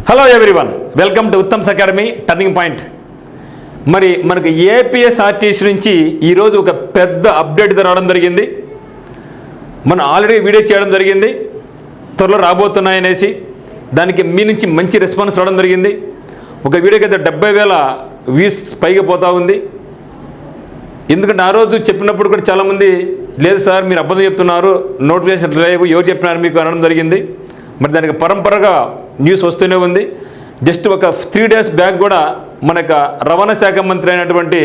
Hello everyone, welcome to Uttam's academy turning point. మరి మనకు APSRTC నుంచి ఈరోజు ఒక పెద్ద అప్డేట్ రావడం జరిగింది. మనం ఆల్రెడీ వీడియో చేయడం జరిగింది, త్వరలో రాబోతున్నాయనేసి. దానికి మీ నుంచి మంచి రెస్పాన్స్ రావడం జరిగింది. ఒక వీడియోకి అయితే 70,000 వ్యూస్ పైగా పోతూ ఉంది. ఎందుకంటే ఆ రోజు చెప్పినప్పుడు కూడా చాలామంది లేదు సార్ మీరు అబద్ధం చెప్తున్నారు, నోటిఫికేషన్ లేవు, ఎవరు చెప్పినారు మీకు అనడం జరిగింది. మరి దానికి పరంపరగా న్యూస్ వస్తూనే ఉంది. జస్ట్ ఒక 3 days బ్యాక్ కూడా మనకు రవాణా శాఖ మంత్రి అయినటువంటి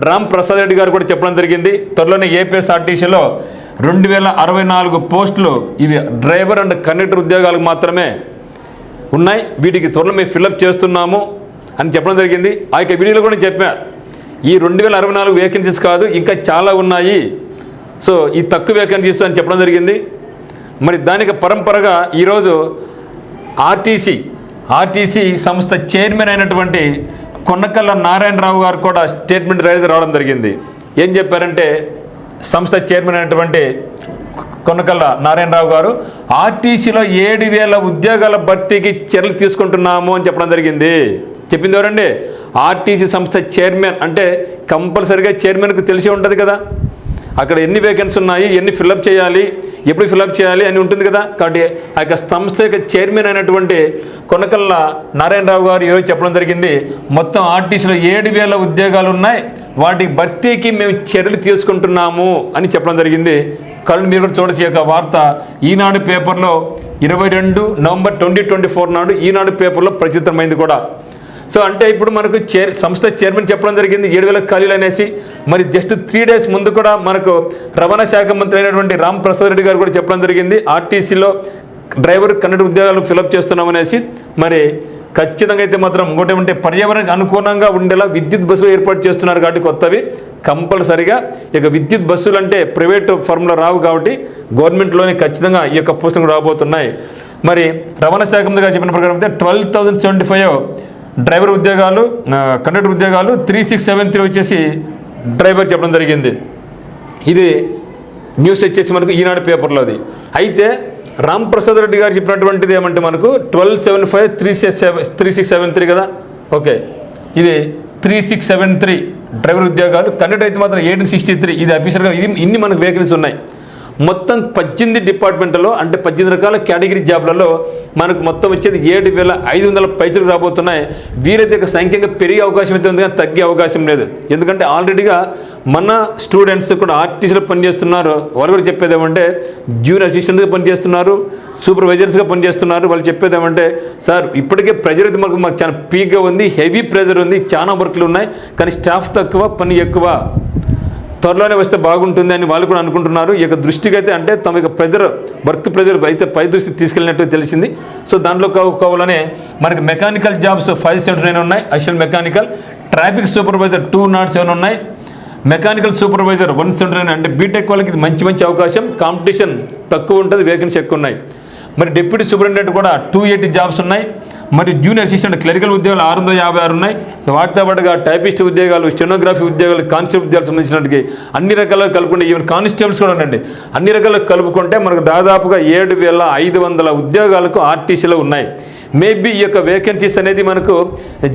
రామ్ ప్రసాద్ రెడ్డి గారు కూడా చెప్పడం జరిగింది, త్వరలోనే ఏపీఎస్ఆర్టీసీలో 2064 పోస్టులు ఇవి డ్రైవర్ అండ్ కండక్టర్ ఉద్యోగాలకు మాత్రమే ఉన్నాయి, వీటికి త్వరలో మేము ఫిల్అప్ చేస్తున్నాము అని చెప్పడం జరిగింది. ఆ యొక్క వీడియోలో కూడా చెప్పా, ఈ 2064 వేకెన్సీస్ కాదు, ఇంకా చాలా ఉన్నాయి, సో ఈ తక్కువ వేకెన్సీస్ అని చెప్పడం జరిగింది. మరి దానికి పరంపరగా ఈరోజు ఆర్టీసీ సంస్థ చైర్మన్ అయినటువంటి కొన్నకళ్ళ నారాయణరావు గారు కూడా స్టేట్మెంట్ రావడం జరిగింది. ఏం చెప్పారంటే, సంస్థ చైర్మన్ అయినటువంటి కొన్నకళ్ళ నారాయణరావు గారు ఆర్టీసీలో 7,000 ఉద్యోగాల భర్తీకి చర్యలు తీసుకుంటున్నాము అని చెప్పడం జరిగింది. చెప్పింది ఎవరండి? ఆర్టీసీ సంస్థ చైర్మన్. అంటే కంపల్సరీగా చైర్మన్కు తెలిసి ఉంటుంది కదా, అక్కడ ఎన్ని వేకెన్సీ ఉన్నాయి, ఎన్ని ఫిల్అప్ చేయాలి, ఎప్పుడు ఫిల్అప్ చేయాలి అని ఉంటుంది కదా. కాబట్టి ఆ యొక్క సంస్థ యొక్క చైర్మన్ అయినటువంటి కొనకళ్ళ నారాయణరావు గారు ఈరోజు చెప్పడం జరిగింది, మొత్తం ఆర్టీసీలో 7,000 ఉద్యోగాలు ఉన్నాయి, వాటి భర్తీకి మేము చర్యలు తీసుకుంటున్నాము అని చెప్పడం జరిగింది. కళ్ళు మీరు కూడా చూడొచ్చు. ఈ యొక్క వార్త ఈనాడు పేపర్లో 22 నవంబర్ 2024 నాడు ఈనాడు పేపర్లో ప్రచురితమైంది కూడా. సో అంటే ఇప్పుడు మనకు సంస్థ చైర్మన్ చెప్పడం జరిగింది 7,000 ఖాళీలు అనేసి. మరి జస్ట్ 3 days ముందు కూడా మనకు రవాణా శాఖ మంత్రి అయినటువంటి రామ్ ప్రసాద్ రెడ్డి గారు కూడా చెప్పడం జరిగింది, ఆర్టీసీలో డ్రైవర్ కండక్టర్ ఉద్యోగాలు ఫిల్అప్ చేస్తున్నామనేసి. మరి ఖచ్చితంగా అయితే మాత్రం ఇంకోటి ఏమంటే పర్యావరణానికి అనుకూలంగా ఉండేలా విద్యుత్ బస్సులు ఏర్పాటు చేస్తున్నారు కాబట్టి కొత్తవి కంపల్సరిగా ఇక విద్యుత్ బస్సులు అంటే ప్రైవేటు ఫర్మ్లో రావు కాబట్టి గవర్నమెంట్లోనే ఖచ్చితంగా ఈ యొక్క పోస్టులు రాబోతున్నాయి. మరి రవాణా శాఖ మంత్రి గారు చెప్పిన ప్రకారం అయితే 12,075 డ్రైవర్ ఉద్యోగాలు, కండక్టర్ ఉద్యోగాలు, 3673 వచ్చేసి డ్రైవర్ చెప్పడం జరిగింది. ఇది న్యూస్ వచ్చేసి మనకు ఈనాడు పేపర్లోది. అయితే రామ్ ప్రసాద్ రెడ్డి గారు చెప్పినటువంటిది ఏమంటే మనకు 1275 3673 కదా, ఓకే, ఇది 3673 డ్రైవర్ ఉద్యోగాలు. కండక్టర్ అయితే మాత్రం 1863, ఇది అఫీషియల్గా. ఇది ఇన్ని మనకు వేకెన్సీ ఉన్నాయి. మొత్తం 18 డిపార్ట్మెంట్లో అంటే 18 రకాల కేటగిరీ జాబ్లలో మనకు మొత్తం వచ్చేది 7,500 పైసలు రాబోతున్నాయి. వీరైతే సంఖ్యంగా పెరిగే అవకాశం అయితే ఉంది కానీ తగ్గే అవకాశం లేదు. ఎందుకంటే ఆల్రెడీగా మన స్టూడెంట్స్ కూడా ఆర్టీసీలో పనిచేస్తున్నారు. వాళ్ళు కూడా చెప్పేది ఏమంటే జూనియర్ అసిస్టెంట్గా పనిచేస్తున్నారు, సూపర్వైజర్స్గా పనిచేస్తున్నారు. వాళ్ళు చెప్పేది ఏమంటే సార్ ఇప్పటికే ప్రెజర్ అయితే మాకు చాలా పీక్గా ఉంది, హెవీ ప్రెజర్ ఉంది, చాలా వర్క్లు ఉన్నాయి, కానీ స్టాఫ్ తక్కువ, పని ఎక్కువ, త్వరలోనే వస్తే బాగుంటుంది అని వాళ్ళు కూడా అనుకుంటున్నారు. ఈ యొక్క దృష్టికి అయితే అంటే తమ యొక్క వర్క్ ప్రెజర్ అయితే పై దృష్టికి తీసుకెళ్ళినట్టు తెలిసింది. సో దాంట్లో కావాలనే మనకి మెకానికల్ జాబ్స్ 579 ఉన్నాయి, అసిస్టెంట్ మెకానికల్. ట్రాఫిక్ సూపర్వైజర్ 207 ఉన్నాయి, మెకానికల్ సూపర్వైజర్ 179. అంటే బీటెక్ వాళ్ళకి ఇది మంచి అవకాశం, కాంపిటీషన్ తక్కువ ఉంటుంది, వేకెన్సీ ఎక్కువ ఉన్నాయి. మరి డిప్యూటీ సూపరింటెండెంట్ కూడా 280 జాబ్స్ ఉన్నాయి. మరి జూనియర్ అసిస్టెంట్ క్లరికల్ ఉద్యోగాలు 656 ఉన్నాయి. వాటితో పాటుగా టైపిస్ట్ ఉద్యోగాలు, స్టెనోగ్రఫీ ఉద్యోగాలు, కానిస్టేబుల్ ఉద్యోగాలు సంబంధించినట్టుగా అన్ని రకాలుగా కలుపుకుంటే, ఈవెన్ కానిస్టేబుల్స్ కూడా ఉండండి, అన్ని రకాలుగా కలుపుకుంటే మనకు దాదాపుగా 7,500 ఉద్యోగాలకు ఆర్టీసీలో ఉన్నాయి. మేబీ ఈ యొక్క వేకెన్సీస్ అనేది మనకు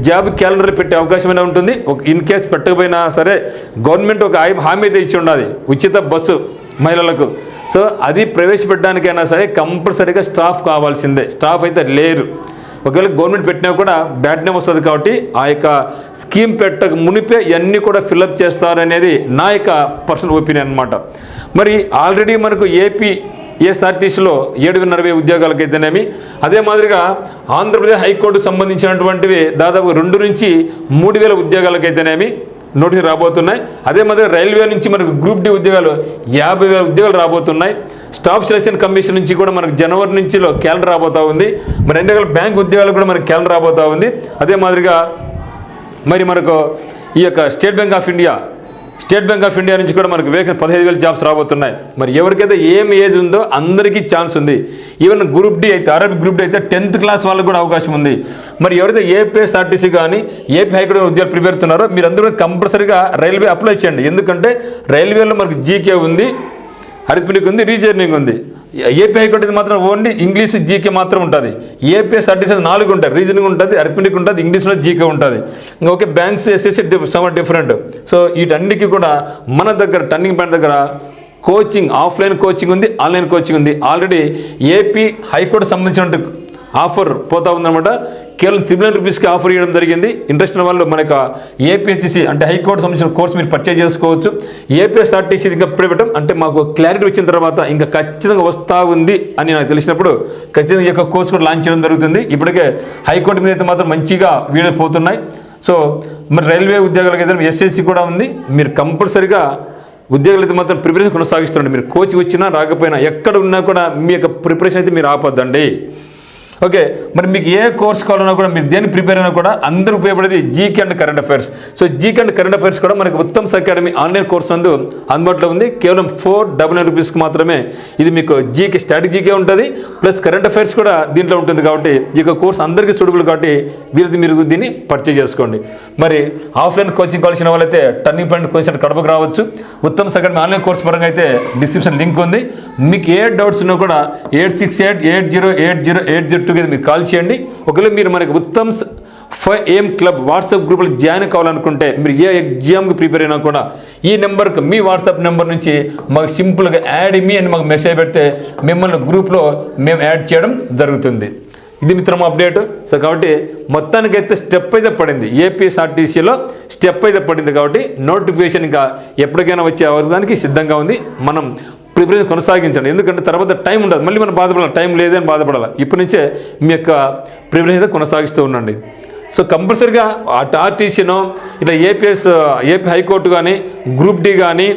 జాబ్ క్యాలెండర్లో పెట్టే అవకాశమైనా ఉంటుంది. ఇన్ కేస్ పెట్టకపోయినా సరే గవర్నమెంట్ ఒక హామీ అయితే ఇచ్చి ఉండాలి, ఉచిత బస్సు మహిళలకు. సో అది ప్రవేశపెట్టడానికైనా సరే కంపల్సరీగా స్టాఫ్ కావాల్సిందే. స్టాఫ్ అయితే లేరు. ఒకవేళ గవర్నమెంట్ పెట్టినా కూడా బ్యాడ్ నేమ్ వస్తుంది. కాబట్టి ఆ యొక్క స్కీమ్ పెట్టక మునిపే ఇవన్నీ కూడా ఫిల్అప్ చేస్తారనేది నా యొక్క పర్సనల్ ఒపీనియన్ అనమాట. మరి ఆల్రెడీ మనకు ఏపీఎస్ఆర్టీసీలో 7,040 ఉద్యోగాలకైతేనేమి, అదే మాదిరిగా ఆంధ్రప్రదేశ్ హైకోర్టు సంబంధించినటువంటివి దాదాపు 2 నుంచి 3,000 ఉద్యోగాలకైతేనేమి నోటీసులు రాబోతున్నాయి. అదే మాదిరిగా రైల్వే నుంచి మనకు గ్రూప్ డి ఉద్యోగాలు 50,000 ఉద్యోగాలు రాబోతున్నాయి. స్టాఫ్ సెలక్షన్ కమిషన్ నుంచి కూడా మనకు జనవరి నుంచిలో క్యాలెండర్ రాబోతూ ఉంది. మరి 2 రకాల బ్యాంక్ ఉద్యోగాలు కూడా మనకు క్యాలెండర్ రాబోతూ ఉంది. అదే మాదిరిగా మరి మనకు ఈ యొక్క స్టేట్ బ్యాంక్ ఆఫ్ ఇండియా నుంచి కూడా మనకు 15,000 జాబ్స్ రాబోతున్నాయి. మరి ఎవరికైతే ఏం ఏజ్ ఉందో అందరికీ ఛాన్స్ ఉంది. ఈవెన్ గ్రూప్ డి అయితే, అరబిక్ గ్రూప్ డి అయితే 10th క్లాస్ వాళ్ళకు కూడా అవకాశం ఉంది. మరి ఎవరైతే ఏపీఎస్ఆర్టీసీ కానీ ఏపీ హైకోర్టు ఉద్యోగాలు ప్రిపేర్ అవుతున్నారో మీరందరూ కంపల్సరీగా రైల్వే అప్లై చేయండి. ఎందుకంటే రైల్వేలో మనకు జీకే ఉంది, అరిథమెటిక్ ఉంది, రీజర్నింగ్ ఉంది. ఏపీ హైకోర్టు మాత్రం ఓన్లీ ఇంగ్లీష్ జీకే మాత్రం ఉంటుంది. ఏపీఎస్ఆర్టీసీ 4 ఉంటాయి, రీజనింగ్ ఉంటుంది, అరిథమెటిక్ ఉంటుంది, ఇంగ్లీష్లో జీకే ఉంటుంది. ఇంకా okay banks SSC some different. So వీటన్నిటికీ కూడా మన దగ్గర టర్నింగ్ పాయింట్ దగ్గర కోచింగ్, ఆఫ్లైన్ కోచింగ్ ఉంది, ఆన్లైన్ కోచింగ్ ఉంది. ఆల్రెడీ ఏపీ హైకోర్టు సంబంధించిన ఆఫర్ పోతా ఉందన్నమాట. కేవలం ₹3,000 ఆఫర్ ఇవ్వడం జరిగింది. ఇంట్రెస్ట్ ఉన్న వాళ్ళు మనకు ఏపీహెచ్సి అంటే హైకోర్టు సంబంధించిన కోర్స్ మీరు పర్చేజ్ చేసుకోవచ్చు. ఏపీఎస్ఆర్టీసీ ఇంకా పెట్టడం అంటే మాకు క్లారిటీ వచ్చిన తర్వాత ఇంకా ఖచ్చితంగా వస్తూ ఉంది అని నాకు తెలిసినప్పుడు ఖచ్చితంగా ఈ యొక్క కోర్స్ కూడా లాంచ్ చేయడం జరుగుతుంది. ఇప్పటికే హైకోర్టు మీద అయితే మాత్రం మంచిగా వీడియోస్ పోతున్నాయి. సో మరి రైల్వే ఉద్యోగాలకు అయితే ఎస్ఎస్సి కూడా ఉంది. మీరు కంపల్సరీగా ఉద్యోగాలు అయితే మాత్రం ప్రిపరేషన్ కొనసాగిస్తుండండి. మీరు కోచింగ్ వచ్చినా రాకపోయినా ఎక్కడ ఉన్నా కూడా మీ యొక్క ప్రిపరేషన్ అయితే మీరు ఆపొద్దండి. ఓకే, మరి మీకు ఏ కోర్స్ కావాలన్నా కూడా మీరు దేని ప్రిపేర్ అయినా కూడా అందరూ ఉపయోగపడేది GK and current affairs. So GK and current affairs కూడా మనకి ఉత్తమ్స్ అకాడమీ ఆన్లైన్ కోర్స్ నందు అందుబాటులో ఉంది. కేవలం ₹499 మాత్రమే. ఇది మీకు జీకే స్ట్రాటజీకే ఉంటుంది, ప్లస్ కరెంట్ అఫైర్స్ కూడా దీంట్లో ఉంటుంది. కాబట్టి ఈ యొక్క కోర్స్ అందరికీ సూటబుల్ కాబట్టి మీరు దీన్ని పర్చేజ్ చేసుకోండి. మరి ఆఫ్లైన్ కోచింగ్ కావాల్సిన వాళ్ళైతే టర్నింగ్ పాయింట్ కోచింగ్ కడపకు రావచ్చు. ఉత్తమ్స్ అకాడమీ ఆన్లైన్ కోర్స్ పరంగా అయితే డిస్క్రిప్షన్ లింక్ ఉంది. మీకు ఏ డౌట్స్ ఉన్నా కూడా 8688080802 మీరు కాల్ చేయండి. ఒకవేళ మీరు మనకి ఉత్తమ్స్ 5am క్లబ్ వాట్సాప్ గ్రూప్లో జాయిన్ కావాలనుకుంటే మీరు ఏ ఎగ్జామ్కి ప్రిపేర్ అయినా కూడా ఈ నెంబర్కి మీ వాట్సాప్ నెంబర్ నుంచి మాకు సింపుల్గా యాడ్ మీ అని మాకు మెసేజ్ పెడితే మిమ్మల్ని గ్రూప్లో మేము యాడ్ చేయడం జరుగుతుంది. ఇది మిత్రం అప్డేట్. సో కాబట్టి మొత్తానికైతే స్టెప్ అయితే పడింది, ఏపీఎస్ఆర్టీసీలో స్టెప్ అయితే పడింది. కాబట్టి నోటిఫికేషన్ ఇంకా ఎప్పటికైనా వచ్చే అవసరానికి సిద్ధంగా ఉంది. మనం ప్రిపరేషన్ కొనసాగించండి. ఎందుకంటే తర్వాత టైం ఉండదు, మళ్ళీ మనం బాధపడాలి, టైం లేదని బాధపడాలి. ఇప్పటి నుంచే మీ యొక్క ప్రిపరేషన్ అయితే కొనసాగిస్తూ ఉండండి. సో కంపల్సరీగా ఆర్టీసీనో ఇలా ఏపీ హైకోర్టు కానీ గ్రూప్ డి కానీ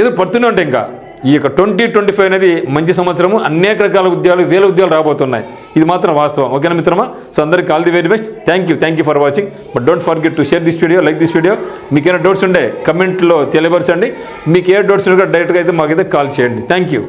ఏదో పడుతూనే ఉంటాయి. ఇంకా ఈ యొక్క 2025 అనేది మంచి సంవత్సరము. అనేక రకాల ఉద్యోగాలు, వేల ఉద్యోగాలు రాబోతున్నాయి. ఇది మాత్రం వాస్తవం. ఓకేనా మిత్రమా? సో అందరికీ all the very best. Thank you for watching. But don't forget to share this video, like this video. మీకు ఏమైనా డౌట్స్ ఉంటే కమెంట్లో తెలియపరచండి. మీకు ఏ డౌట్స్ ఉంటే డైరెక్ట్గా అయితే మాకైతే కాల్ చేయండి. Thank you.